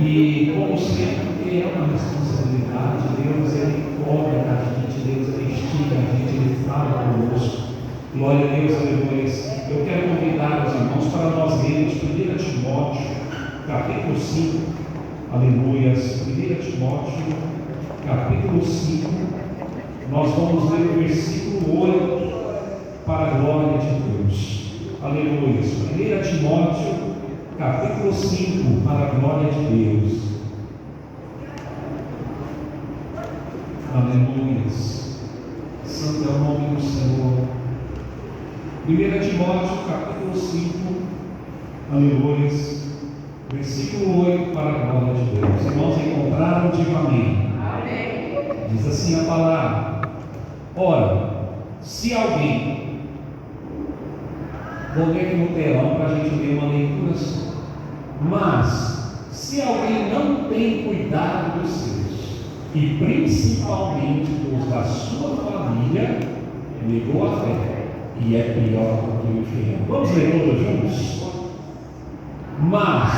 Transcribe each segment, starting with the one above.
E como sempre, é uma responsabilidade. Deus, Ele cobra da gente, Deus, Ele instiga a gente, Ele fala conosco. Glória a Deus, aleluia. Eu quero convidar os irmãos para nós lermos 1 Timóteo, capítulo 5, aleluia. 1 Timóteo, capítulo 5, nós vamos ler o versículo 8, para a glória de Deus, aleluia. 1 Timóteo, capítulo 5, para a glória de Deus, aleluia. Santo é o nome do Senhor. 1 Timóteo, capítulo 5, aleluia, versículo 8, para a glória de Deus. Irmãos, encontraram? Diga amém. Amém. Diz assim a palavra: ora, se alguém, vou ler aqui no telão para a gente ler uma leitura só, mas se alguém não tem cuidado dos seus, e principalmente dos da sua família, negou a fé, e é pior do que o inferno. Vamos ler todos juntos? Mas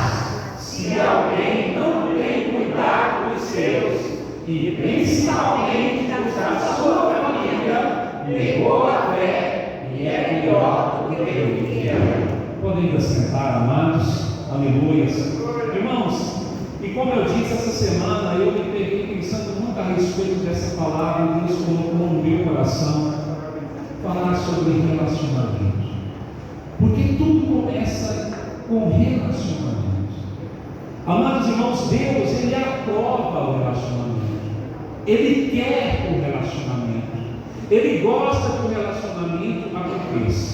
se alguém não tem cuidado dos seus, e principalmente dos da sua família, negou a fé, e é pior do que o inferno. Podem sentar, amados, aleluia. Irmãos, e como eu disse essa semana, eu me peguei pensando muito a respeito dessa palavra, e Deus colocou no meu coração falar sobre relacionamento, porque tudo começa com relacionamento. Amados irmãos, Deus, Ele aprova o relacionamento, Ele quer o relacionamento, Ele gosta que o relacionamento aconteça.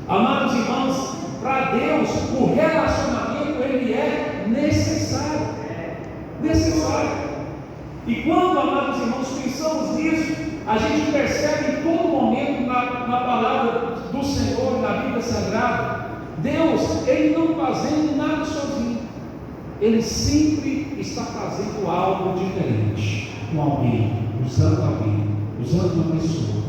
Amados irmãos, para Deus o relacionamento ele é necessário. E quando, amados irmãos, pensamos nisso, a gente percebe em todo momento na palavra do Senhor, na Bíblia Sagrada, Deus, Ele não fazendo nada sozinho, Ele sempre está fazendo algo diferente com alguém, usando uma pessoa.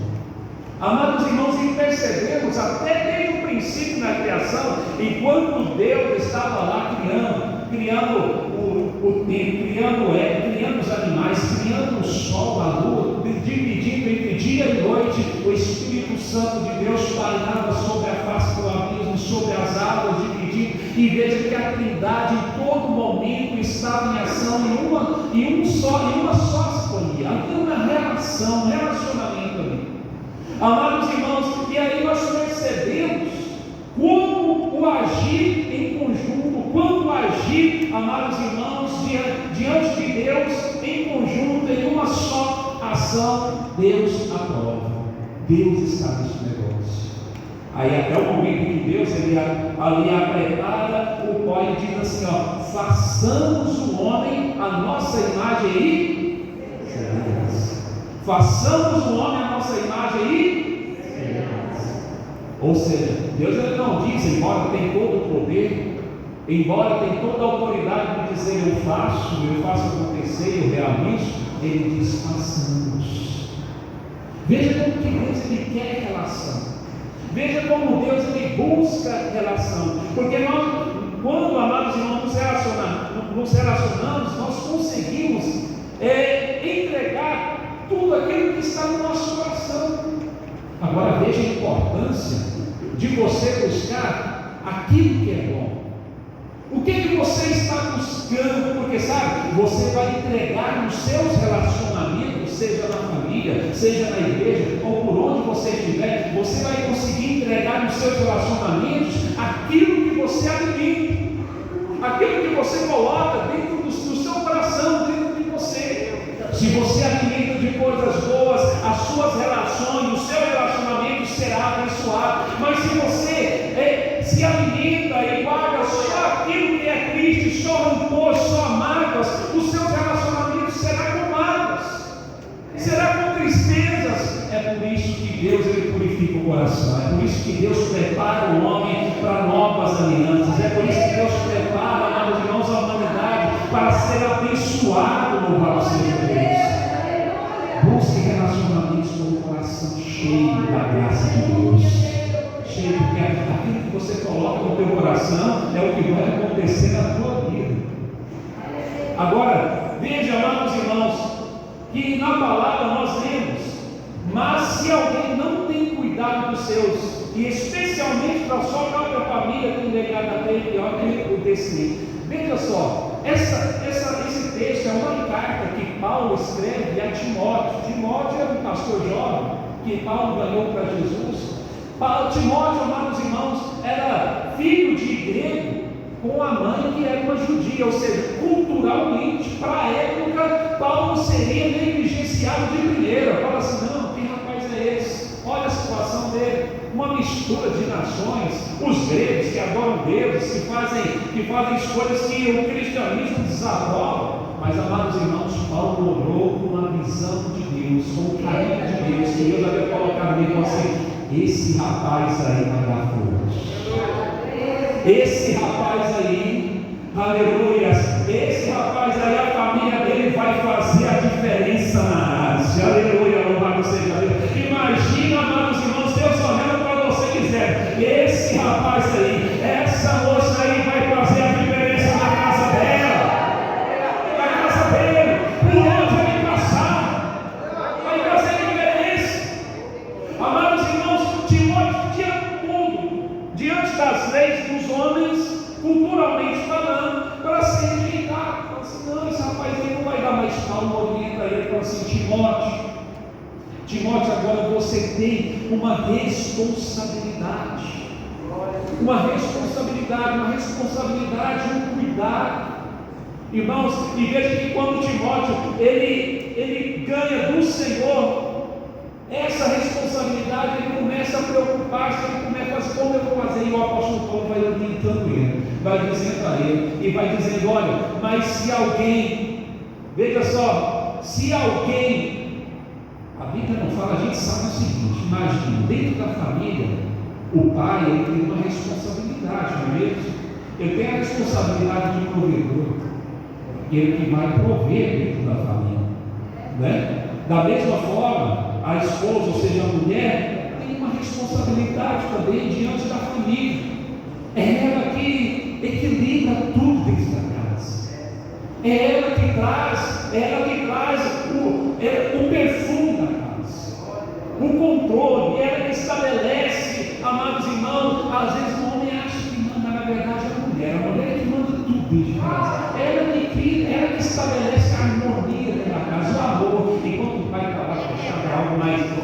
Amados irmãos, e percebemos até desde o princípio da criação, enquanto Deus estava lá criando o tempo, criando os animais, criando o sol, a lua, dividindo entre dia e noite, o Espírito Santo de Deus pairava sobre a face do abismo, sobre as águas, dividindo, e veja que a Trindade em todo momento estava em ação em uma só sintonia. Havia uma relação, um relacionamento ali. Amados irmãos, e aí nós percebemos como o agir em conjunto, quando agir, amados irmãos, diante de Deus, em conjunto, em uma só ação, Deus aprova, Deus está nesse negócio. Aí até o momento que Deus ali prepara o pó e diz assim, façamos o homem a nossa imagem e semelhança. Façamos o homem a nossa imagem e semelhança. Ou seja, Deus ele não diz, embora tenha todo o poder, embora tenha toda a autoridade de dizer eu faço acontecer, eu realizo, Ele diz façamos. Veja como que Deus ele quer relação. Veja como Deus ele busca relação. Porque nós, quando, amados irmãos, nos relacionamos, nós conseguimos entregar tudo aquilo que está no nosso coração. Agora veja a importância de você buscar aquilo que é bom. O que você está buscando? Porque sabe, você vai entregar nos seus relacionamentos, seja na família, seja na igreja, ou por onde você estiver, você vai conseguir entregar nos seus relacionamentos aquilo que você alimenta, aquilo que você coloca dentro do seu coração, dentro de você. Se você alimenta de coisas boas, as suas relações, o seu relacionamento será abençoado. Mas se você se alimenta e guarda só aquilo que é triste, só rancor, só mágoas, os seus relacionamentos serão com mágoas, será com tristezas. É por isso que Deus ele purifica o coração, é por isso que Deus prepara o homem para novas alianças, é por isso que Deus prepara, amados irmãos, a humanidade para ser abençoado. Louvado seja Deus. Busque relacionamentos com o coração cheio da graça de Deus, cheio, porque aquilo que você coloca no teu coração é o que vai acontecer na tua vida. irmãos, que na palavra nós lemos: mas se alguém não tem cuidado dos seus, e especialmente da sua própria família, tem legado a ele pior que o desse. Veja só, esse texto é uma carta que Paulo escreve a Timóteo. Timóteo era um pastor jovem que Paulo ganhou para Jesus. Timóteo, amados irmãos, era filho de grego com a mãe que era uma judia, ou seja, culturalmente, para a época, Paulo seria negligenciado de primeira. Fala assim: não, que rapaz é esse? Olha a situação dele, uma mistura de nações, os gregos que adoram deuses, que fazem escolhas que o cristianismo desaprova. Mas, amados irmãos, Paulo orou com a visão de Deus, com o carinho de Deus, que Deus havia colocado nele assim: esse rapaz aí vai dar frutos. Esse rapaz aí, aleluia, esse rapaz aí, a família dele vai fazer a diferença na Ásia. Aleluia, louvado seja Deus. Imagina, amados irmãos, Deus olhando para você dizendo: esse rapaz aí, essa moça aí vai fazer a diferença na casa dela, na casa dele, por onde ele passar, vai fazer a diferença. Amados irmãos, Timóteo tinha tudo diante das leis dos homens, culturalmente falando, para ser rejeitado. Fala assim: não, esse rapaz aí não vai dar mais. Paulo orienta ele, fala assim: Timóteo, agora você tem uma responsabilidade, um cuidado. Irmãos, e veja que quando Timóteo ele ganha do Senhor essa responsabilidade, ele começa a preocupar-se, ele começa a fazer: como eu vou fazer? E o apóstolo Paulo vai orientando ele, vai dizendo a ele, e vai dizendo: olha, mas se alguém, veja só, se alguém, a Bíblia não fala, a gente sabe o seguinte: imagina, dentro da família, o pai ele tem uma responsabilidade, não é mesmo? Ele tem a responsabilidade de provedor, ele que vai prover dentro da família, né? Da mesma forma, a esposa, ou seja, a mulher, tem uma responsabilidade também diante da família. É ela que equilibra tudo dentro da casa. É ela que traz o perfume da casa, o controle. É ela que estabelece, amados irmãos. Às vezes o homem acha que manda, na verdade é a mulher é que manda tudo dentro de casa. Ela que cria, ela que estabelece a harmonia dentro da casa, o amor. E quando o pai trabalha fechado,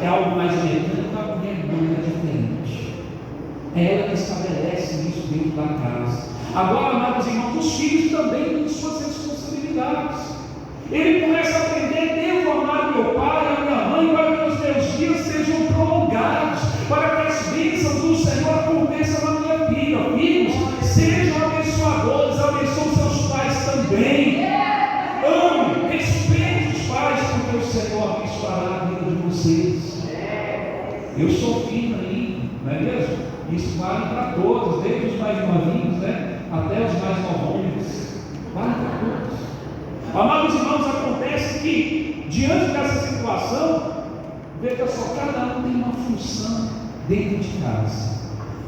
é algo mais mecânico, a mulher não é diferente. É ela que estabelece isso dentro da casa. Agora, amados irmãos, os filhos também têm suas responsabilidades. Ele começa a aprender: devo amar meu pai e a minha mãe para que os meus dias sejam prolongados, para que as bênçãos do Senhor aconteçam na minha vida. Filhos, sejam abençoadores, abençoem seus pais também. Ame, respeite os pais, porque o Senhor abençoará a vida de vocês. Eu sou filho ainda, não é mesmo? Isso vale para todos, desde os mais novinhos, né, até os mais novos. Vale para todos. Amados irmãos, acontece que diante dessa situação, veja só, cada um tem uma função dentro de casa.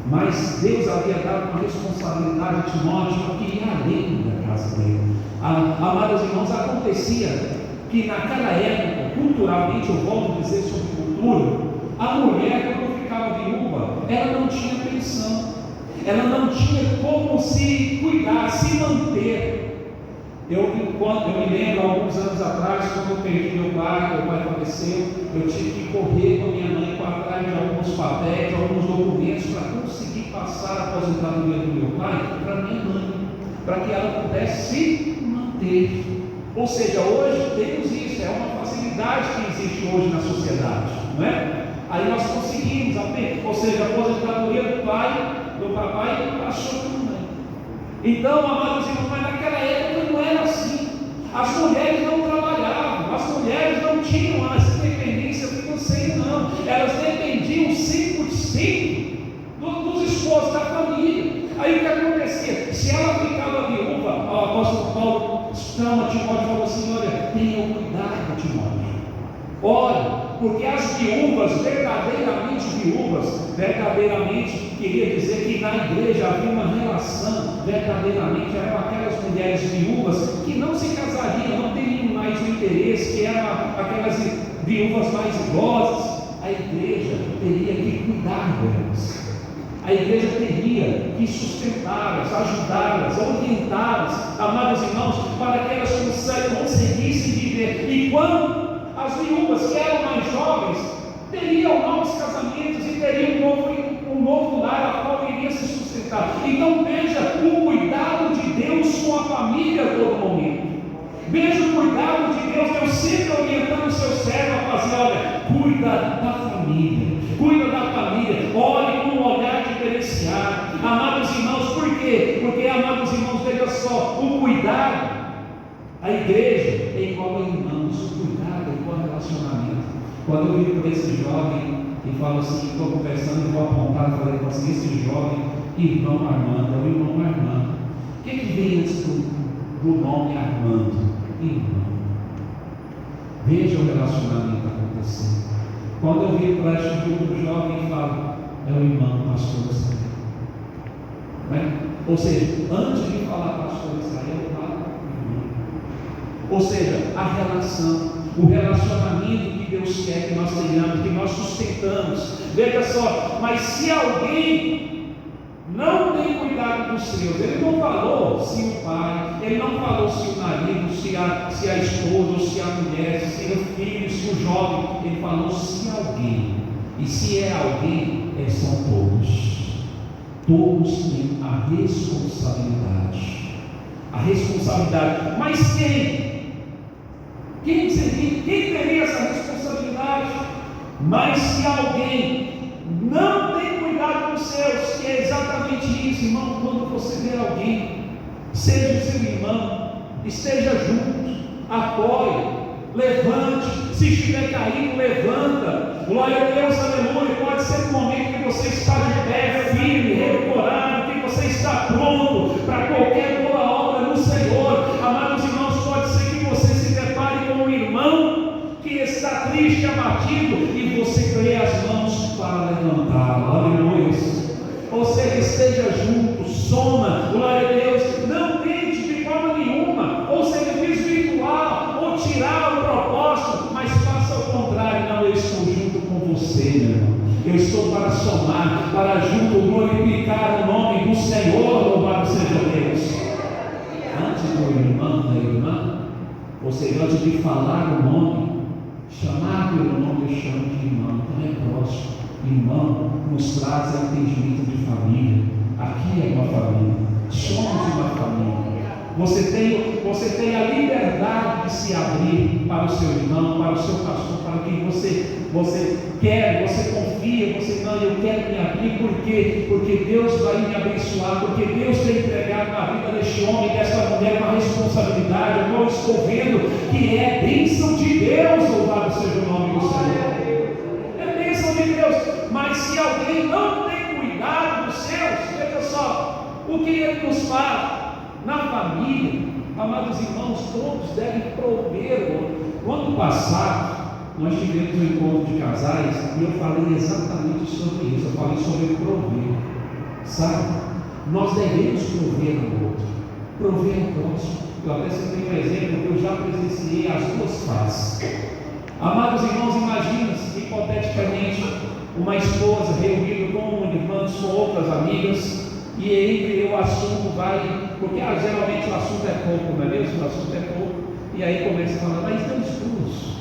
Mas Deus havia dado uma responsabilidade a Timóteo que ia além da casa dele. Amados irmãos, acontecia que naquela época, culturalmente, eu volto a dizer sobre cultura, a mulher, quando ficava viúva, ela não tinha pensão, ela não tinha como se cuidar, se manter. Eu me lembro, alguns anos atrás, quando eu perdi meu pai faleceu, eu tive que correr com a minha mãe para atrás de alguns papéis, alguns documentos, para conseguir passar a aposentadoria do meu pai para minha mãe, para que ela pudesse se manter. Ou seja, hoje temos isso, é uma facilidade que existe hoje na sociedade, não é? Aí nós conseguimos, ou seja, a aposentadoria do papai passou para a mãe. Então, amados irmãos, mas naquela época não era assim. As mulheres não trabalhavam, as mulheres não tinham essa independência financeira, não. Elas dependiam 100% dos esposos da família. Aí o que acontecia? Se ela ficava viúva, o apóstolo Paulo chama Timóteo e falou assim: olha, tenha cuidado, Timóteo. Olha, porque as viúvas, verdadeiramente queria dizer que na igreja havia uma relação, verdadeiramente eram aquelas mulheres viúvas que não se casariam, não teriam mais um interesse, que eram aquelas viúvas mais idosas, a igreja teria que cuidar delas. A igreja teria que sustentá-las, ajudá-las, orientá-las, amados irmãos, para que elas conseguissem viver. E quando as viúvas que eram mais jovens teriam novos casamentos e teriam um novo lar, a qual iria se sustentar. Então veja o cuidado de Deus com a família a todo momento. Veja o cuidado de Deus sempre orientando o seu servo a fazer: olha, cuida da família, olhe com um olhar diferenciado. Amados irmãos, por quê? Porque, amados irmãos, veja só, o cuidado, a igreja é igual a irmãos, o cuidado é igual a relacionamento. Quando eu viro para esse jovem e falo assim, estou conversando e vou apontar, falei assim: esse jovem, irmão Armando, é o irmão Armando. O que vem antes do nome Armando? Irmão. Veja o relacionamento acontecendo. Quando eu viro para este grupo jovem e falo: é o irmão pastor Israel. Né? Ou seja, antes de falar pastor Israel, eu falo irmão. Ou seja, a relação, o relacionamento que Deus quer que nós tenhamos, que nós sustentamos. Veja só, mas se alguém não tem cuidado dos seus, ele não falou se o pai, ele não falou se o marido, se a esposa, se a mulher, se o filho, se o jovem, ele falou se alguém. E se é alguém, são todos. Todos têm a responsabilidade. Mas quem? Quem teria essa responsabilidade? Mas se alguém não tem cuidado dos seus, que é exatamente isso, irmão, quando você vê alguém, seja o seu irmão, esteja junto, apoie, levante, se estiver caído, levanta. Glória a Deus, aleluia. Pode ser um momento que você está de pé, firme, revigorado, que você está pronto para qualquer boa obra no Senhor. Amados irmãos, pode ser que você se depare com um irmão que está triste, abatido, e você crê as mãos para levantá-lo. Aleluia. Ou seja, esteja junto, soma, glória a Deus. Não tente de forma nenhuma, ou seja, desvirtuar ou tirar o propósito, mas faça o contrário. Não, eu estou junto com você, meu irmão. Eu estou para somar, para junto glorificar o nome do Senhor. Louvado seja Deus. Antes do irmão, da irmã, ou seja, antes de falar o nome, chamar pelo nome, eu chamo de irmão. Então é próximo. Irmão nos traz entendimento de família. Aqui é uma família, somos uma família. Você tem a liberdade de se abrir para o seu irmão, para o seu pastor, para quem você quer, você confia, você não, eu quero me abrir, porque Deus vai me abençoar, porque Deus tem entregado na vida deste homem, desta mulher, uma responsabilidade. Eu não estou vendo que é bênção de Deus. Louvado seja o nome do Senhor. É bênção de Deus. Mas se alguém não tem cuidado dos seus, veja só o que ele nos fala. Na família, amados irmãos, todos devem prover. No ano passado, nós tivemos um encontro de casais e eu falei exatamente sobre isso. Eu falei sobre prover, sabe? Nós devemos prover ao outro, prover ao próximo. Eu até citei um exemplo que eu já presenciei as duas faces. Amados irmãos, imagina hipoteticamente uma esposa reunida com irmãs, com outras amigas, e entre o assunto vai, porque geralmente o assunto é pouco, não é mesmo? O assunto é pouco, e aí começa a falar: mas teu esposo,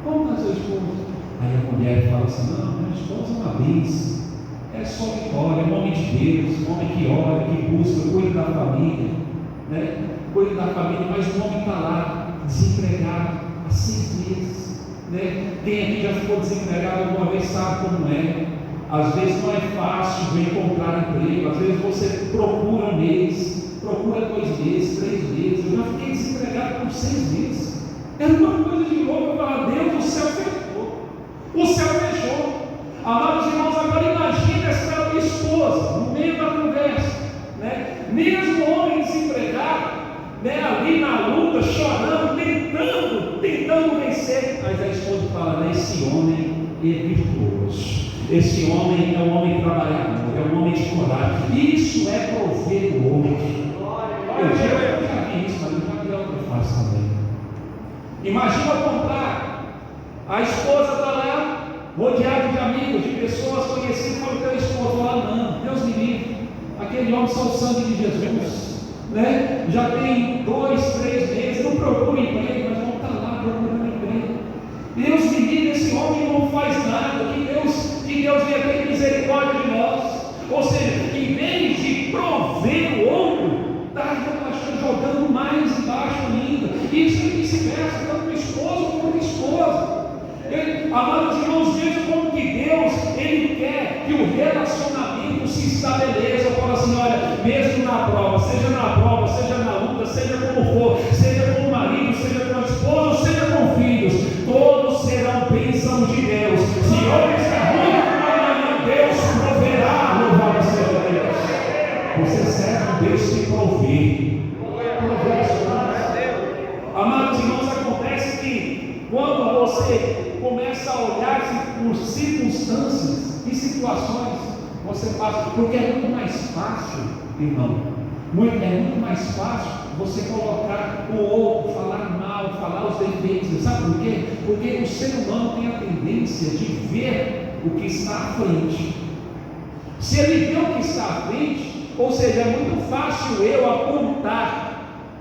como está seu esposo? Aí a mulher fala assim: não, meu esposo é uma bênção, é só vitória, é um homem de Deus, um homem que ora, que busca, cuida da família, né? Cuida da família, mas o homem está lá, desempregado, há 6 meses, né? Quem aqui já ficou desempregado alguma vez sabe como é. Às vezes não é fácil encontrar emprego, às vezes você procura um mês, procura 2 meses, 3 meses. Eu já fiquei desempregado por 6 meses. Era uma coisa de louco. Eu falava: Deus, o céu fechou. O céu fechou. Amados irmãos, agora imagine essa esposa no meio da conversa, né? Mesmo o homem desempregado, né? Ali na luta, chorando, tentando vencer. Mas a esposa fala: né? Esse homem é virtuoso. Esse homem é um homem trabalhador, é um homem de coragem. Isso é prover o homem. Eu já vi isso, mas eu já vi outra face também. Imagina ao contrário, a esposa está lá, rodeada de amigos, de pessoas conhecidas, fala: teu esposo lá, não, Deus me livre, aquele homem só o sangue de Jesus, né? Já tem 2, 3 meses, não procura emprego, mas vamos estar lá procurando emprego. Deus me livre, esse homem não faz nada, que Deus venha ter misericórdia de nós. Ou seja, em vez de prover o outro, está relaxando, jogando mais embaixo ainda. Isso é vice-versa, tanto o esposo como a esposa. Amados irmãos, veja como que Deus, Ele quer que o relacionamento se estabeleça. Eu falo assim: olha, mesmo na prova, seja na luta, seja como for, seja com o marido, seja com a esposa, seja com filhos, todos serão bênçãos de Deus. Se hoje está ruim, Deus proverá. Louvado seja Deus. Você serve um Deus que provê. Amados irmãos, acontece que quando você começa a olhar por circunstâncias e situações, você passa, porque é muito mais fácil, irmão, é muito mais fácil você colocar o outro, falar mal, falar os defeitos. Sabe por quê? Porque o ser humano tem a tendência de ver o que está à frente. Se ele vê o que está à frente, ou seja, é muito fácil eu apontar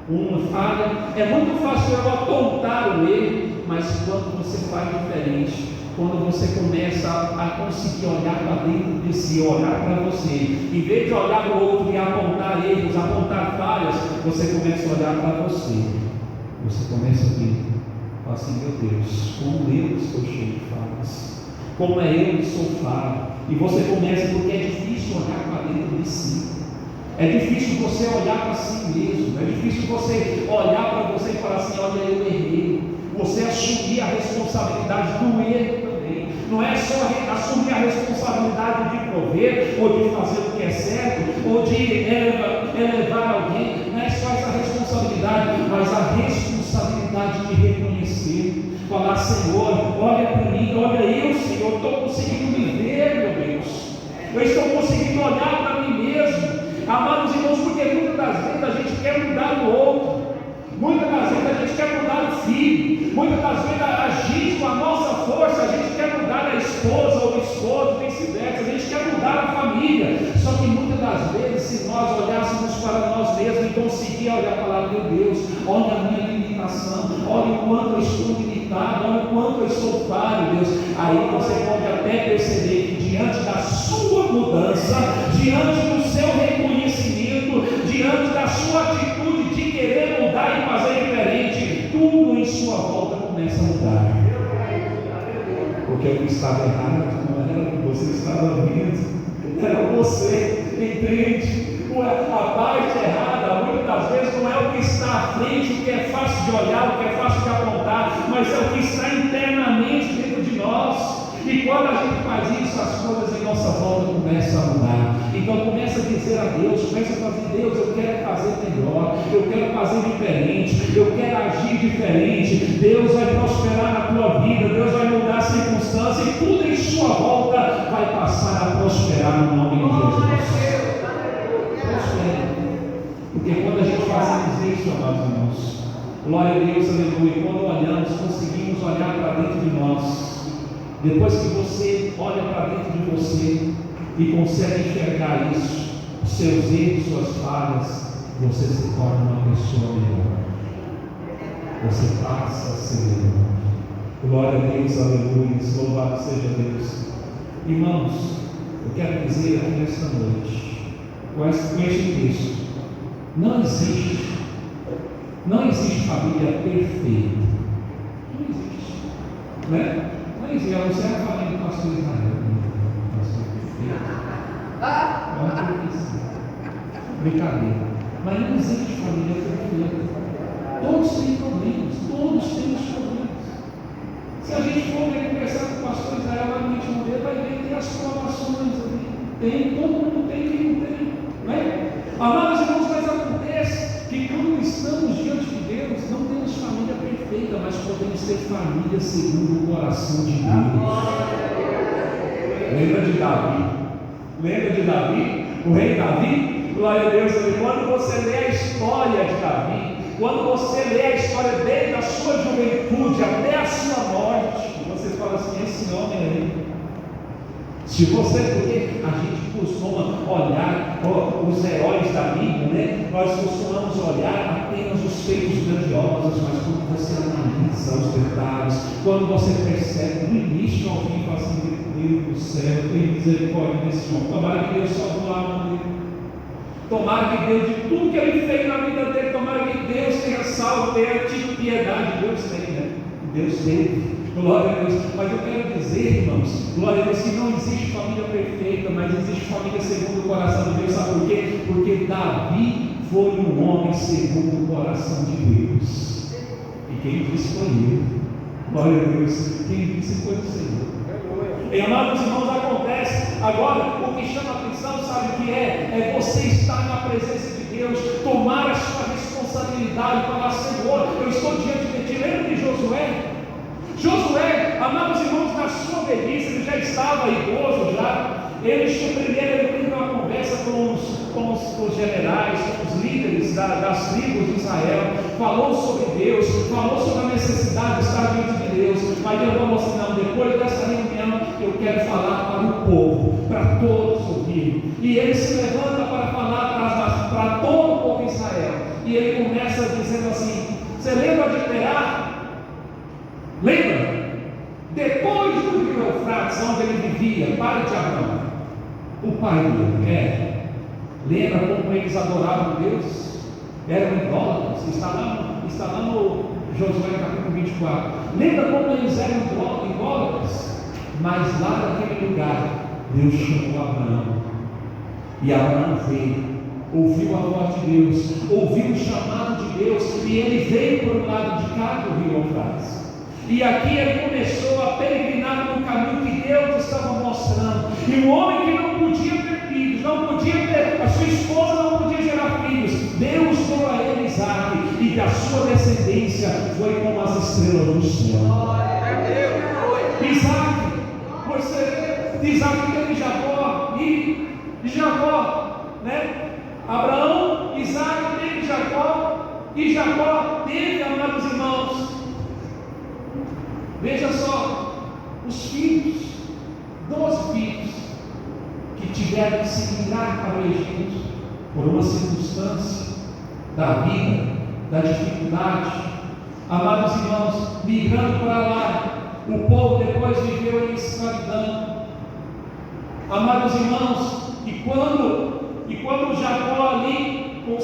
uma falha, é muito fácil eu apontar o erro, mas quando você faz diferente, quando você começa a conseguir olhar para dentro de si, olhar para você, em vez de olhar para o outro e apontar erros, apontar falhas, você começa a olhar para você. Você começa a ver, fala assim: meu Deus, como eu estou cheio de falhas, como é eu que sou falho. E você começa, porque é difícil olhar para dentro de si. É difícil você olhar para si mesmo, é difícil você olhar para você e falar assim: olha, eu errei. Você assumir a responsabilidade do erro também. Não é só assumir a responsabilidade de prover, ou de fazer o que é certo, ou de elevar alguém. Não é só essa responsabilidade, mas a responsabilidade de reconhecer, falar: Senhor, olha para mim, olha eu, Senhor, estou conseguindo me ver, meu Deus. Eu estou conseguindo olhar para mim mesmo. Amados irmãos, porque muitas das vezes a gente quer mudar o outro, muitas das vezes a gente quer mudar o filho, muitas das vezes a gente, com a nossa força, a gente quer mudar a esposa ou o esposo, vice-versa, a gente quer mudar a família. Só que muitas das vezes, se nós olhássemos para nós mesmos e conseguir olhar para lá: meu Deus, olha a minha limitação, olha o quanto eu estou limitado, olha o quanto eu sou falho, Deus. Aí você pode até perceber que diante da sua mudança, diante do seu reconhecimento, diante da sua atitude de querer mudar e fazer diferente, tudo em sua volta começa a mudar. Porque o que estava errado não era o que você estava vendo, era você, entende? A parte errada, muitas das vezes, não é o que está à frente, o que é fácil de olhar, o que é fácil de apontar, mas é o que está internamente dentro de nós. E quando a gente faz isso, as coisas em nossa volta começam a mudar. Então começa a dizer a Deus, começa a fazer: Deus, eu quero fazer melhor, eu quero fazer diferente, eu quero agir diferente. Deus vai prosperar na tua vida, Deus vai mudar a circunstância, e tudo em sua volta vai passar a prosperar no nome de Jesus. Prospera. Porque quando a gente faz isso, amados irmãos, glória a Deus, aleluia, quando olhamos, conseguimos olhar para dentro de nós. Depois que você olha para dentro de você e consegue enxergar isso, seus erros, suas falhas, você se torna uma pessoa melhor. Você passa a ser melhor. Glória a Deus, aleluia, louvado seja Deus. Irmãos, eu quero dizer aqui nesta noite, com este texto, não existe família perfeita. Não existe, né? Mas ela não serve a família do pastor Israel. Brincadeira. Mas não existe família perfeita. Todos têm problemas. Todos temos problemas. Se a gente for conversar com o pastor Israel lá no último dia, vai ver que tem as provações ali. Tem, todo mundo tem, quem não tem. Né? Amados irmãos, mas acontece que quando estamos diante de Deus, não temos família perfeita, mas podemos ter família segundo o coração de Deus. Lembra de Davi? Lembra de Davi? O rei Davi? Glória a Deus. Quando você lê a história de Davi, quando você lê a história desde a sua juventude, rude até a sua morte. E você fala assim: esse homem aí. Se você, porque a gente costuma olhar os heróis da Bíblia, né? Nós costumamos olhar apenas os feitos grandiosos, mas quando você analisa os detalhes, quando você percebe do início ao fim, fala assim: meu Deus do céu, tem misericórdia desse homem. Tomara que Deus salve a alma dele. Tomara que Deus, de tudo que ele fez na vida dele, tomara que Deus tenha salvo, tenha tido piedade. Deus tem, né? Deus teve. Glória a Deus. Mas eu quero dizer, irmãos, glória a Deus, que não existe família perfeita, mas existe família segundo o coração de Deus. Sabe por quê? Porque Davi foi um homem segundo o coração de Deus. E quem disse foi ele. Glória a Deus. Quem disse foi o Senhor. E, amados irmãos, acontece agora, o que chama a atenção, sabe o que é? É você estar na presença de Deus, tomar a sua responsabilidade, falar: Senhor, eu estou diante de ti. Lembra de Josué? Josué, amados irmãos, na sua velhice, ele já estava idoso já. Ele teve uma conversa com os generais, com os líderes das tribos de Israel, falou sobre Deus, falou sobre a necessidade de estar diante de Deus. Mas Deus falou assim: não, depois dessa reunião eu quero falar para o povo, para todos ouvirem. E ele se levanta para falar para todo o povo de Israel. E ele começa dizendo assim: você lembra de Terá? Lembra? Depois do rio Eufrates, onde ele vivia, pai de Abraão, o pai dele, lembra como eles adoravam Deus? Eram idólatras. Está lá no Josué capítulo 24. Lembra como eles eram idólatras? Mas lá naquele lugar, Deus chamou Abraão. E Abraão veio, ouviu a voz de Deus, ouviu o chamado de Deus, e ele veio para o lado de cá do rio Eufrates. E aqui ele começou a peregrinar no caminho que Deus estava mostrando. E um homem que não podia ter filhos, não podia ter, a sua esposa não podia gerar filhos, Deus deu a ele Isaac, e da sua descendência foi como as estrelas do céu. Isaac teve Jacó, e Jacó, né? Abraão, Isaac teve Jacó, e Jacó teve, amados irmãos, veja só, os filhos, 12 filhos, que tiveram que se migrar para o Egito, por uma circunstância da vida, da dificuldade. Amados irmãos, migrando para lá, o povo depois viveu em escravidão. Amados irmãos, e quando Jacó ali, com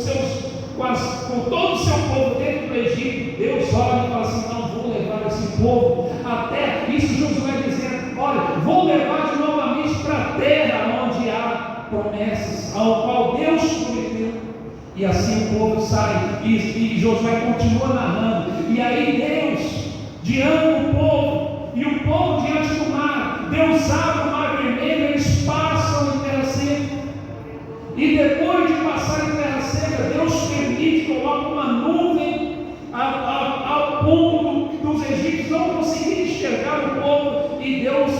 todo o seu povo dentro do Egito, Deus olha e fala assim: não, vou levar esse povo até, isso Josué dizendo: olha, vou levar de novamente para a terra onde há promessas, ao qual Deus prometeu. E assim o povo sai, e Josué continua narrando, e aí Deus diante do povo, e o povo diante do mar, Deus abre o mar vermelho, eles passam em terra seca. E depois de passar em terra seca, Deus permite, coloca uma nuvem ao ponto dos egípcios não conseguirem enxergar o povo, e Deus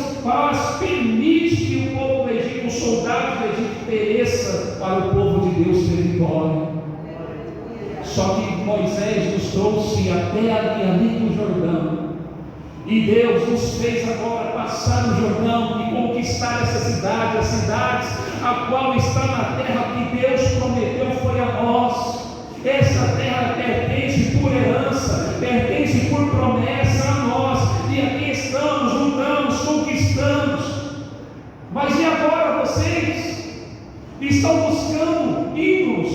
permite que o povo do Egito, os soldados do Egito, pereça para o povo de Deus ter vitória. Só que Moisés nos trouxe até ali no Jordão, e Deus nos fez agora passar no Jordão e conquistar essa cidade, as cidades a qual está na terra que Deus prometeu foi a nós. Essa terra pertence por herança, pertence por promessa a nós, e aqui estamos, lutamos, conquistamos. Mas e agora vocês estão buscando ídolos,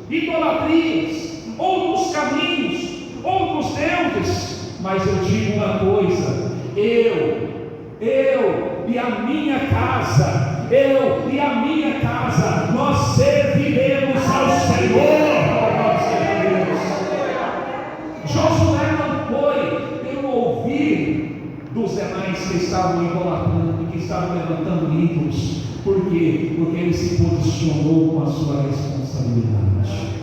idolatrias, outros caminhos, outros deuses. Mas eu digo uma coisa: eu e a minha casa, nós serviremos ao Senhor. Josué não foi pelo ouvir dos demais que estavam idolatrando e que estavam levantando ídolos. Por quê? Porque ele se posicionou com a sua responsabilidade.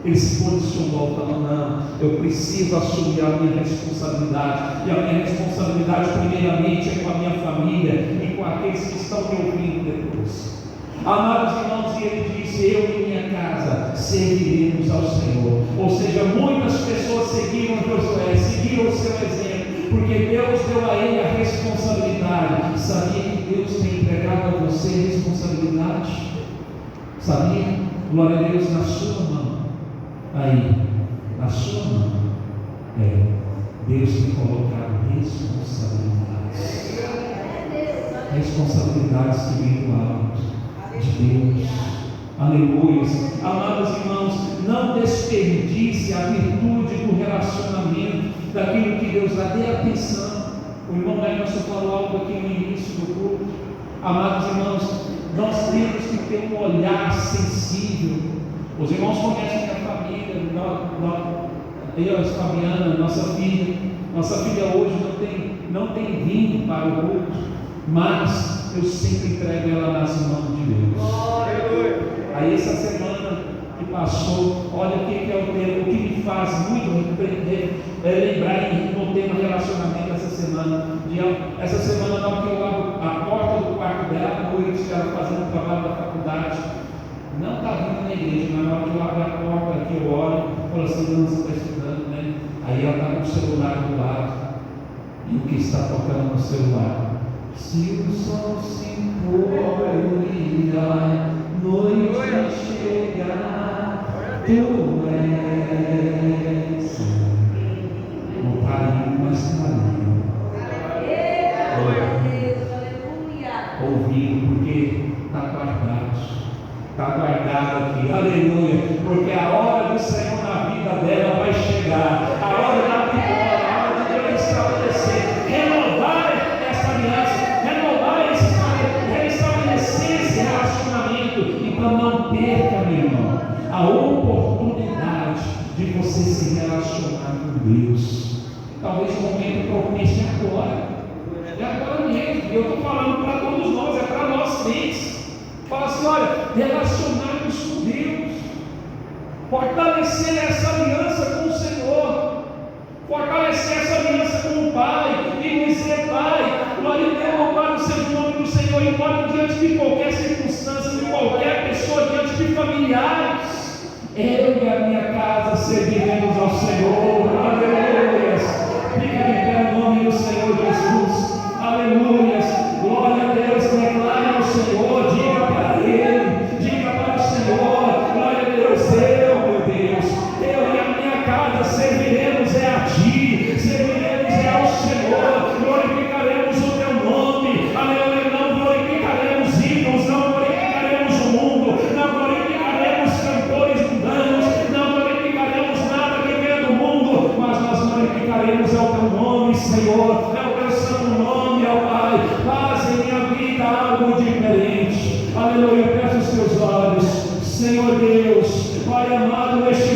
Ele se posicionou falando: não, eu preciso assumir a minha responsabilidade, e a minha responsabilidade primeiramente é com a minha família e com aqueles que estão me ouvindo depois. Amados irmãos, e ele disse: eu e minha casa serviremos ao Senhor. Ou seja, muitas pessoas seguiram Josué, seguiram o seu porque Deus deu a ele a responsabilidade. Sabia que Deus tem entregado a você responsabilidade? Sabia? Glória a Deus, na sua mão. Aí, na sua mão, Deus tem colocado responsabilidades. Responsabilidades que vêm do alto de Deus. Aleluia. Amados irmãos, não desperdice a virtude do relacionamento, daquilo que Deus dá. Dê atenção. O irmão Emerson falou algo aqui no início do culto. Amados irmãos, nós temos que ter um olhar sensível. Os irmãos conhecem a família, eu, Fabiana, nossa filha hoje não tem vindo para o culto, mas eu sempre entrego ela nas mãos de Deus. Aí essa semana que passou, olha o que é o tema, o que me faz muito lembrar no tema relacionamento essa semana. Essa semana não, que eu abro a porta do quarto dela à noite, ela fazendo o trabalho da faculdade. Não está vindo na igreja, mas na hora que eu abro a porta aqui, eu olho, falo assim, não, você está estudando, né? Aí ela está com o celular do lado, e o que está tocando no celular? Se o sol se pôr e a noite chegar, tu és o carinho mais carinho. Ouvindo, porque está guardado. Está guardado aqui, aleluia, porque a hora do Senhor na vida dela vai chegar, a hora da vitória, a hora de Deus estabelecer, renovar essa aliança, restabelecer esse relacionamento. Então não perca, meu irmão, a oportunidade de você se relacionar com Deus. Talvez o momento propício é agora mesmo, e eu estou falando para todos nós, é para nós crentes. Fala assim, olha, relacionar-nos com Deus, fortalecer essa aliança com o Senhor, fortalecer essa aliança com o Pai, e dizer, Pai, glória a Deus, louvado seja o nome do Senhor, embora diante de qualquer circunstância, de qualquer pessoa, diante de familiares, eu e a minha casa serviremos ao Senhor, aleluia, fica de pé no nome do Senhor Jesus, aleluia, glória a Deus, declare ao Senhor, diga para Ele, diga para o Senhor, glória a Deus, meu Deus, eu e a minha casa serviremos a Ti, serviremos ao Senhor, glorificaremos o Teu nome, aleluia, não glorificaremos ídolos, não glorificaremos o mundo, não glorificaremos cantores mundanos, não glorificaremos nada que venha do mundo, mas nós glorificaremos ao Teu nome, Senhor, é o Teu santo nome, ó Pai, faz em minha vida algo diferente, aleluia, fecha os teus olhos, Senhor Deus, Pai amado, neste